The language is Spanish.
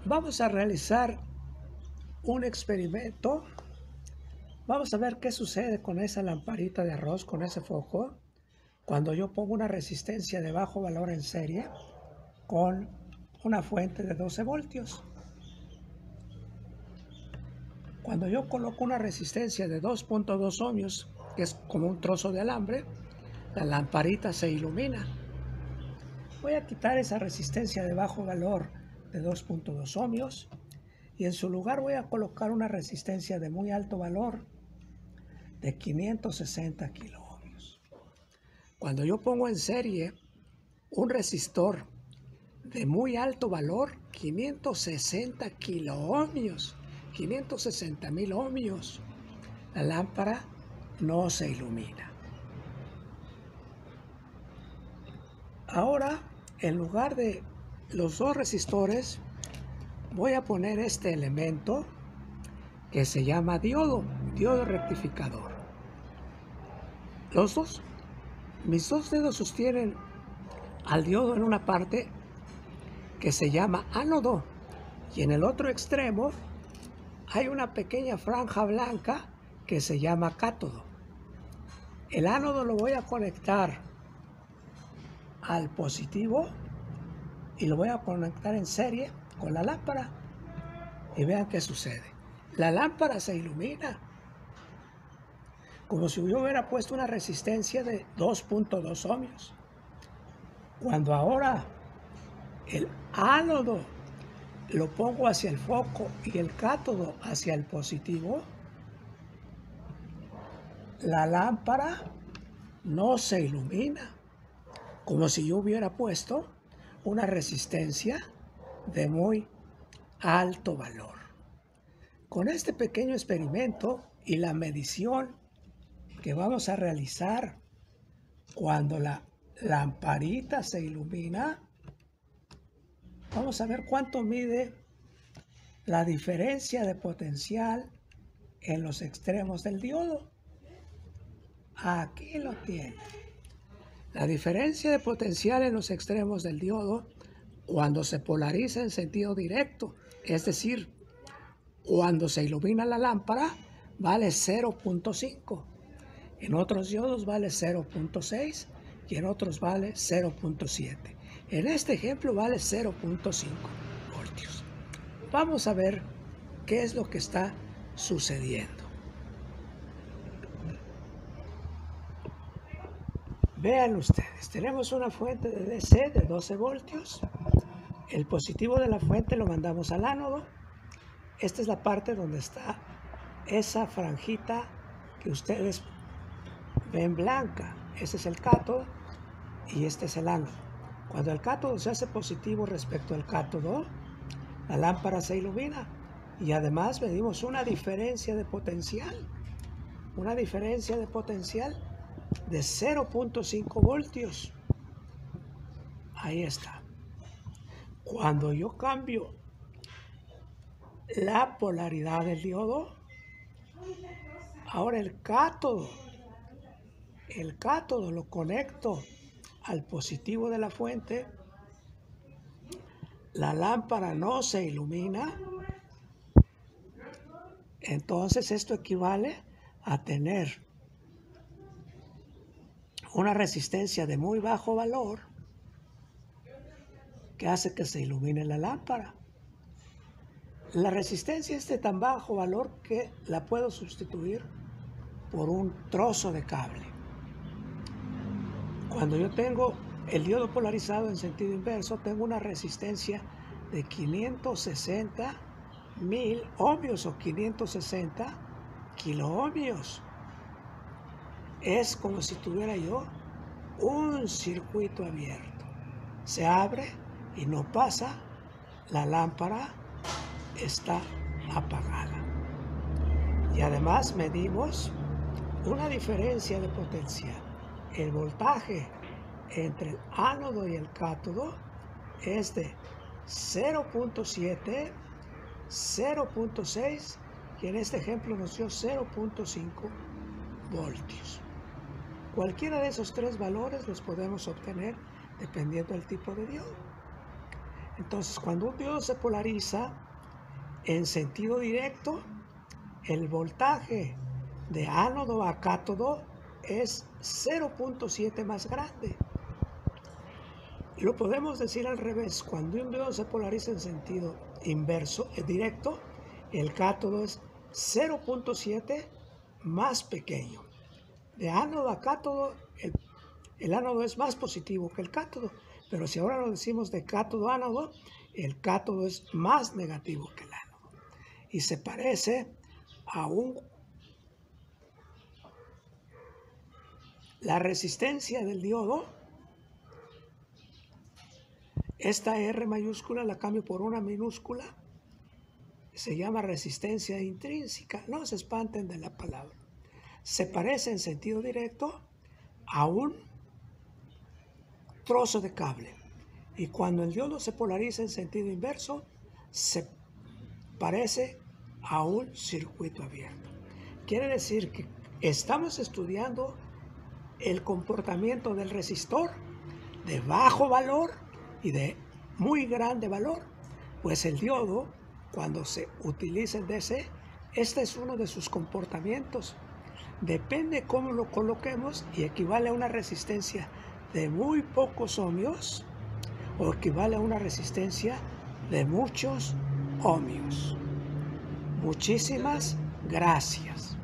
Vamos a realizar un experimento. Vamos a ver qué sucede con esa lamparita de arroz, con ese foco, cuando yo pongo una resistencia de bajo valor en serie con una fuente de 12 voltios. Cuando yo coloco una resistencia de 2.2 ohmios, que es como un trozo de alambre, la lamparita se ilumina. Voy a quitar esa resistencia de bajo valor de 2.2 ohmios y en su lugar voy a colocar una resistencia de muy alto valor de 560 kiloohmios. Cuando yo pongo en serie un resistor de muy alto valor, 560 kiloohmios, 560,000 ohmios, la lámpara no se ilumina. Ahora, en lugar de los dos resistores, voy a poner este elemento que se llama diodo rectificador. Mis dos dedos sostienen al diodo en una parte que se llama ánodo y en el otro extremo hay una pequeña franja blanca que se llama cátodo. El ánodo lo voy a conectar al positivo y lo voy a conectar en serie con la lámpara y vean qué sucede. La lámpara se ilumina como si yo hubiera puesto una resistencia de 2.2 ohmios. Cuando ahora el ánodo lo pongo hacia el foco y el cátodo hacia el positivo, la lámpara no se ilumina, como si yo hubiera puesto una resistencia de muy alto valor. Con este pequeño experimento y la medición que vamos a realizar cuando la lamparita se ilumina, vamos a ver cuánto mide la diferencia de potencial en los extremos del diodo. Aquí lo tiene. La diferencia de potencial en los extremos del diodo cuando se polariza en sentido directo, es decir, cuando se ilumina la lámpara, vale 0.5. En otros diodos vale 0.6 y en otros vale 0.7. En este ejemplo vale 0.5 voltios. Vamos a ver qué es lo que está sucediendo. Vean ustedes, tenemos una fuente de DC de 12 voltios. El positivo de la fuente lo mandamos al ánodo. Esta es la parte donde está esa franjita que ustedes ven blanca. Ese es el cátodo y este es el ánodo. Cuando el cátodo se hace positivo respecto al cátodo, la lámpara se ilumina y además medimos una diferencia de potencial. Una diferencia de potencial de 0.5 voltios. Ahí está. Cuando yo cambio la polaridad del diodo, ahora el cátodo lo conecto al positivo de la fuente, la lámpara no se ilumina, entonces esto equivale a tener una resistencia de muy bajo valor que hace que se ilumine la lámpara. La resistencia es de tan bajo valor que la puedo sustituir por un trozo de cable. Cuando yo tengo el diodo polarizado en sentido inverso, tengo una resistencia de 560,000 ohmios o 560 kiloohmios. Es como si tuviera yo un circuito abierto. Se abre y no pasa, la lámpara está apagada. Y además medimos una diferencia de potencial. El voltaje entre el ánodo y el cátodo es de 0.7, 0.6 y en este ejemplo nos dio 0.5 voltios. Cualquiera de esos tres valores los podemos obtener dependiendo del tipo de diodo. Entonces, cuando un diodo se polariza en sentido directo, el voltaje de ánodo a cátodo es 0.7 más grande. Lo podemos decir al revés. Cuando un diodo se polariza en sentido inverso, directo, el cátodo es 0.7 más pequeño. De ánodo a cátodo, el ánodo es más positivo que el cátodo, pero si ahora lo decimos de cátodo a ánodo, el cátodo es más negativo que el ánodo y se parece a la resistencia del diodo. Esta R mayúscula la cambio por una minúscula, se llama resistencia intrínseca. No se espanten de la palabra. Se parece en sentido directo a un trozo de cable. Y cuando el diodo se polariza en sentido inverso, se parece a un circuito abierto. Quiere decir que estamos estudiando el comportamiento del resistor de bajo valor y de muy grande valor. Pues el diodo, cuando se utiliza en DC, este es uno de sus comportamientos. Depende cómo lo coloquemos y equivale a una resistencia de muy pocos ohmios o equivale a una resistencia de muchos ohmios. Muchísimas gracias.